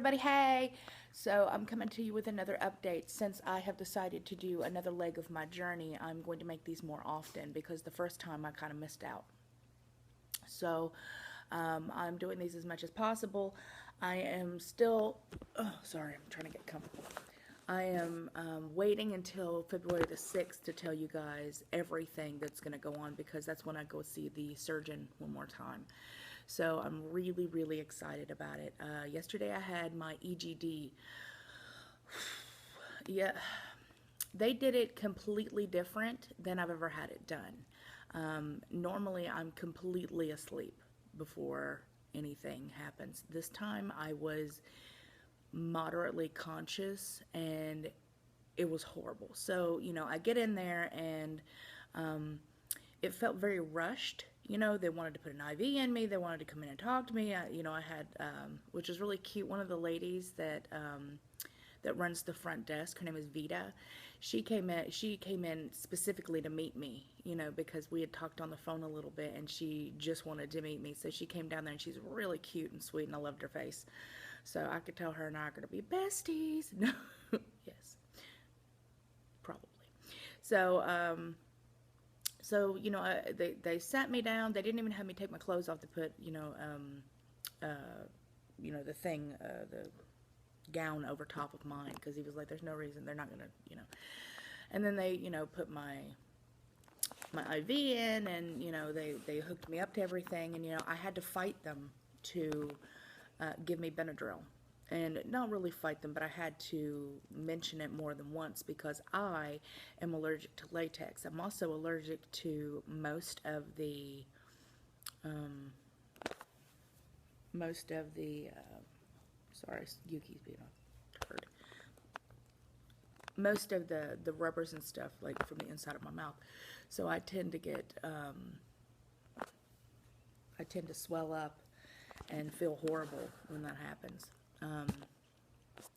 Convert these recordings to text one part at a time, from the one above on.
everybody, hey! So I'm coming to you with another update. Since I have decided to do another leg of my journey, I'm going to make these more often because the first time I kind of missed out. So I'm doing these as much as possible. I am still, sorry, I'm trying to get comfortable. I am waiting until February the 6th to tell you guys everything that's going to go on because that's when I go see the surgeon one more time. So I'm really, really excited about it. Yesterday I had my EGD. Yeah, they did it completely different than I've ever had it done. Normally I'm completely asleep before anything happens. This time I was moderately conscious and it was horrible. So, I get in there and it felt very rushed. They wanted to put an IV in me. They wanted to come in and talk to me. I had, which is really cute. One of the ladies that runs the front desk, her name is Vita. She came in specifically to meet me, because we had talked on the phone a little bit, and she just wanted to meet me. So she came down there, and she's really cute and sweet, and I loved her face. So I could tell her and I are going to be besties. No, yes, probably. So, they sat me down. They didn't even have me take my clothes off to put, the thing, the gown over top of mine, because he was like, there's no reason, they're not gonna, And then they, put my IV in, and, they hooked me up to everything, and, I had to fight them to give me Benadryl. And not really fight them, but I had to mention it more than once because I am allergic to latex. I'm also allergic to most of the sorry, Yuki's being a turd. Most of the rubbers and stuff, like from the inside of my mouth. So I tend to get, I tend to swell up and feel horrible when that happens.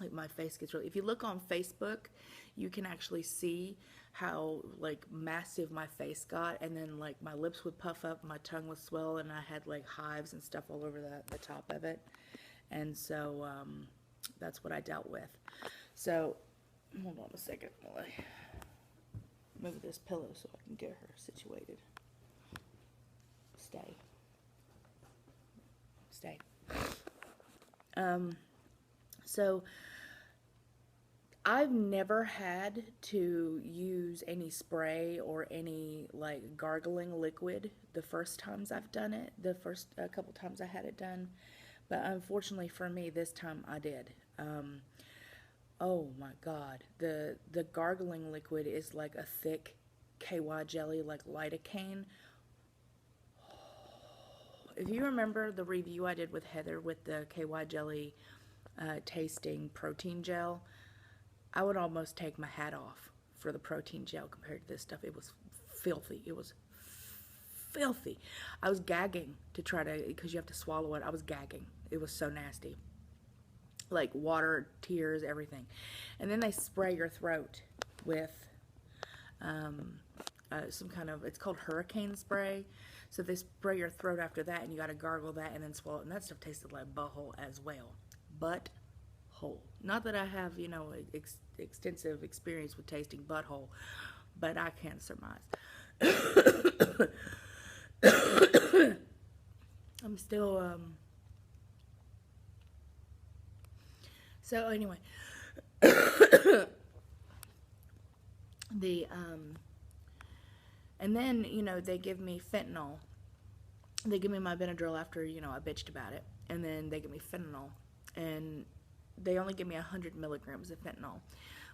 Like my face gets really, if you look on Facebook, you can actually see how like massive my face got, and then like my lips would puff up, my tongue would swell, and I had like hives and stuff all over the top of it. And so that's what I dealt with. So hold on a second while I move this pillow so I can get her situated. Stay. So I've never had to use any spray or any like gargling liquid the first times I've done it, the first couple times I had it done, but unfortunately for me this time I did. Oh my God, the gargling liquid is like a thick KY jelly, like lidocaine. If you remember the review I did with Heather with the KY jelly tasting protein gel, I would almost take my hat off for the protein gel compared to this stuff. It was filthy. It was filthy. I was gagging to try to, because you have to swallow it. I was gagging. It was so nasty. Like water, tears, everything. And then they spray your throat with some kind of, it's called hurricane spray. So they spray your throat after that, and you got to gargle that and then swallow it. And that stuff tasted like butthole as well. Butthole. Not that I have, extensive experience with tasting butthole, but I can surmise. I'm still, So anyway, and then, they give me fentanyl. They give me my Benadryl after, I bitched about it. And then they give me fentanyl. And they only give me 100 milligrams of fentanyl,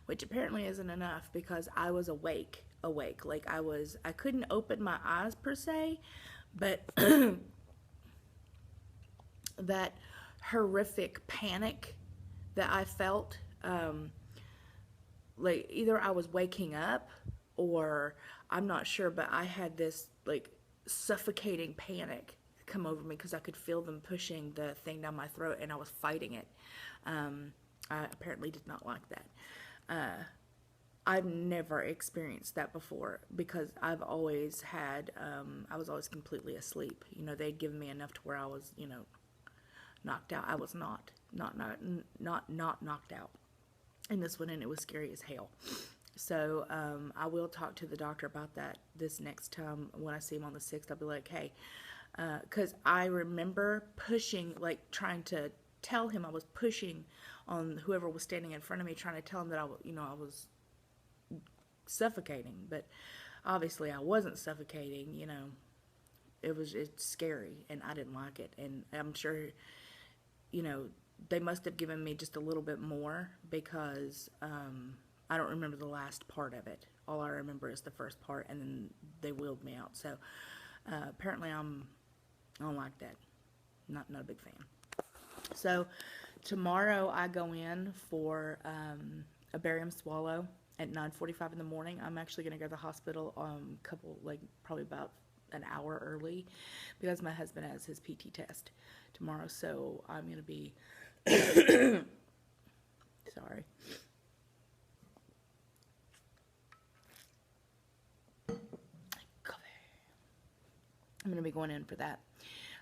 which apparently isn't enough because I was awake. Like I couldn't open my eyes per se, but that horrific panic that I felt, like either I was waking up or I'm not sure, but I had this like suffocating panic come over me because I could feel them pushing the thing down my throat and I was fighting it. I apparently did not like that. I've never experienced that before because I've always had, I was always completely asleep. They'd given me enough to where I was, knocked out. I was not knocked out in this one, and it was scary as hell. So I will talk to the doctor about that this next time when I see him on the 6th. I'll be like, hey, because I remember pushing, like trying to tell him, I was pushing on whoever was standing in front of me, trying to tell him that I was suffocating, but obviously I wasn't suffocating. It's scary, and I didn't like it, and I'm sure, they must have given me just a little bit more, because I don't remember the last part of it. All I remember is the first part, and then they wheeled me out. So apparently I don't like that. Not a big fan. So tomorrow I go in for a barium swallow at 9:45 in the morning. I'm actually going to go to the hospital probably about an hour early, because my husband has his PT test tomorrow. So I'm going to be sorry. I'm going to be going in for that.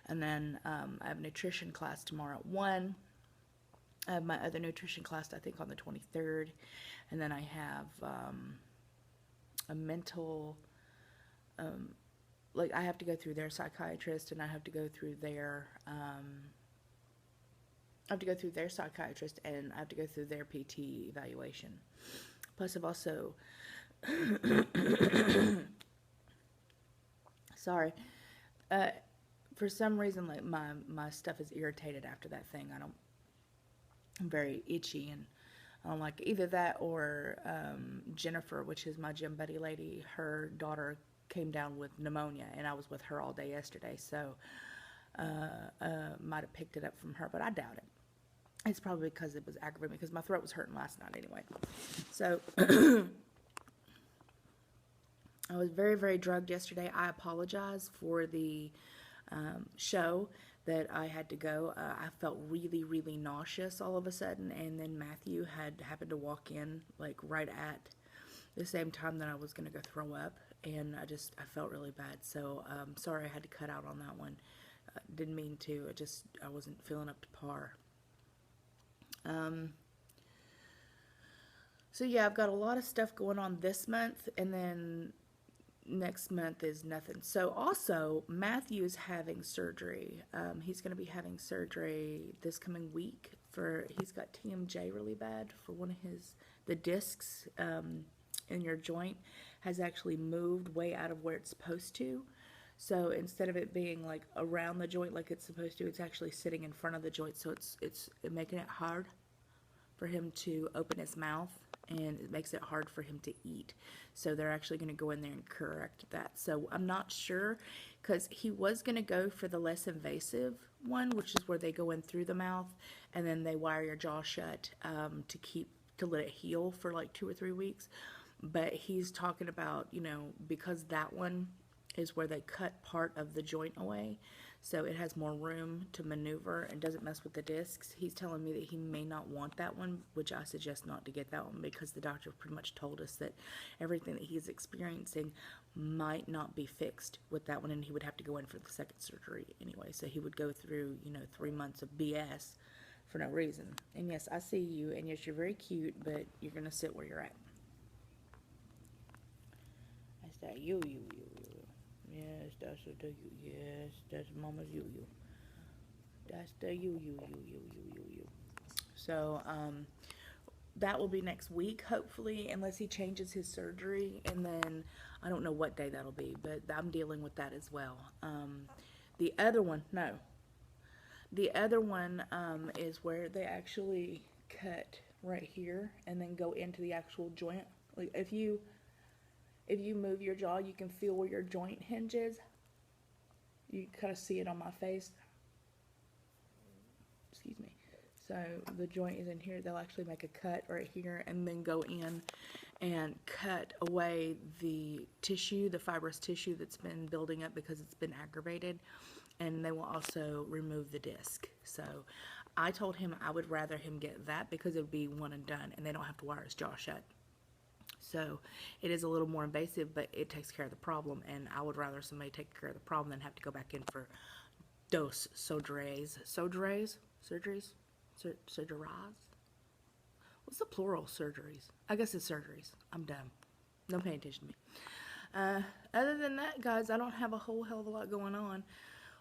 And then I have a nutrition class tomorrow at 1. I have my other nutrition class, I think, on the 23rd. And then I have a mental, I have to go through their psychiatrist, and I have to go through their, psychiatrist, and I have to go through their PT evaluation. Plus, I've also, sorry, for some reason, my stuff is irritated after that thing. I'm very itchy, and I don't like either that or Jennifer, which is my gym buddy lady. Her daughter came down with pneumonia, and I was with her all day yesterday, so might have picked it up from her, but I doubt it. It's probably because it was aggravating, because my throat was hurting last night anyway. So I was very, very drugged yesterday. I apologize for the show that I had to go. I felt really, really nauseous all of a sudden, and then Matthew had happened to walk in right at the same time that I was going to go throw up, and I felt really bad. So sorry I had to cut out on that one. Didn't mean to. I wasn't feeling up to par. So yeah, I've got a lot of stuff going on this month, and then next month is nothing. So also, Matthew is having surgery. He's going to be having surgery this coming week. He's got TMJ really bad for one of the discs in your joint has actually moved way out of where it's supposed to. So instead of it being around the joint like it's supposed to, it's actually sitting in front of the joint. So it's making it hard for him to open his mouth, and it makes it hard for him to eat. So they're actually going to go in there and correct that. So I'm not sure, because he was going to go for the less invasive one, which is where they go in through the mouth and then they wire your jaw shut to let it heal for 2 or 3 weeks. But he's talking about, because that one is where they cut part of the joint away, so it has more room to maneuver and doesn't mess with the discs. He's telling me that he may not want that one, which I suggest not to get that one, because the doctor pretty much told us that everything that he's experiencing might not be fixed with that one, and he would have to go in for the second surgery anyway. So he would go through, 3 months of BS for no reason. And yes, I see you, and yes, you're very cute, but you're going to sit where you're at. That's that you. Yes, that's the you. Yes, that's Mama's you. That's the you. So, that will be next week, hopefully, unless he changes his surgery, and then I don't know what day that'll be, but I'm dealing with that as well. The other one is where they actually cut right here and then go into the actual joint. If you move your jaw, you can feel where your joint hinges. You kind of see it on my face. Excuse me. So the joint is in here. They'll actually make a cut right here and then go in and cut away the tissue, the fibrous tissue that's been building up because it's been aggravated. And they will also remove the disc. So I told him I would rather him get that, because it would be one and done, and they don't have to wire his jaw shut. So it is a little more invasive, but it takes care of the problem, and I would rather somebody take care of the problem than have to go back in for dos surgeries. Surgeries? Surgeries? What's the plural? Surgeries. I guess it's surgeries. I'm dumb. Don't pay attention to me. Other than that, guys, I don't have a whole hell of a lot going on.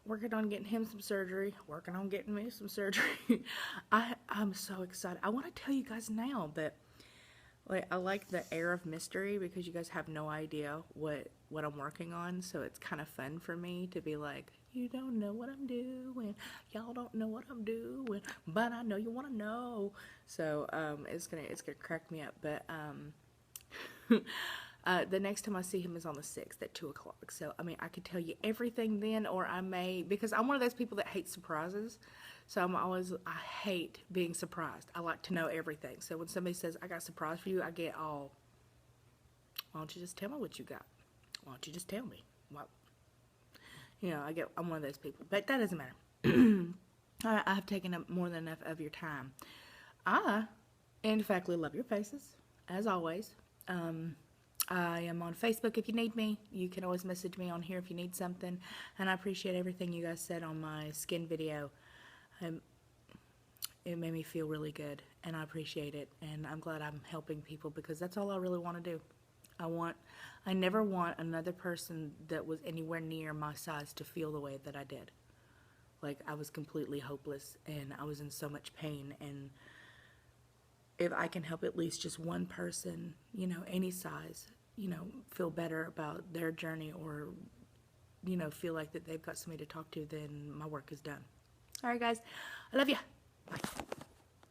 Working on getting him some surgery. Working on getting me some surgery. I'm so excited. I want to tell you guys now that, like, I like the air of mystery because you guys have no idea what I'm working on. So it's kind of fun for me to be like, you don't know what I'm doing. Y'all don't know what I'm doing, but I know you want to know. So it's gonna crack me up. But the next time I see him is on the 6th at 2 o'clock. So, I mean, I could tell you everything then, or I may, because I'm one of those people that hates surprises. So I hate being surprised. I like to know everything. So when somebody says, I got a surprise for you, I get all, why don't you just tell me what you got? Why don't you just tell me? Well, you know, I'm one of those people. But that doesn't matter. I have taken up more than enough of your time. I, in fact, love your faces, as always. I am on Facebook if you need me. You can always message me on here if you need something. And I appreciate everything you guys said on my skin video. It made me feel really good, and I appreciate it. And I'm glad I'm helping people because that's all I really want to do. I never want another person that was anywhere near my size to feel the way that I did. Like, I was completely hopeless, and I was in so much pain, and if I can help at least just one person, you know, any size, you know, feel better about their journey or, you know, feel like that they've got somebody to talk to, then my work is done. All right, guys. I love you. Bye.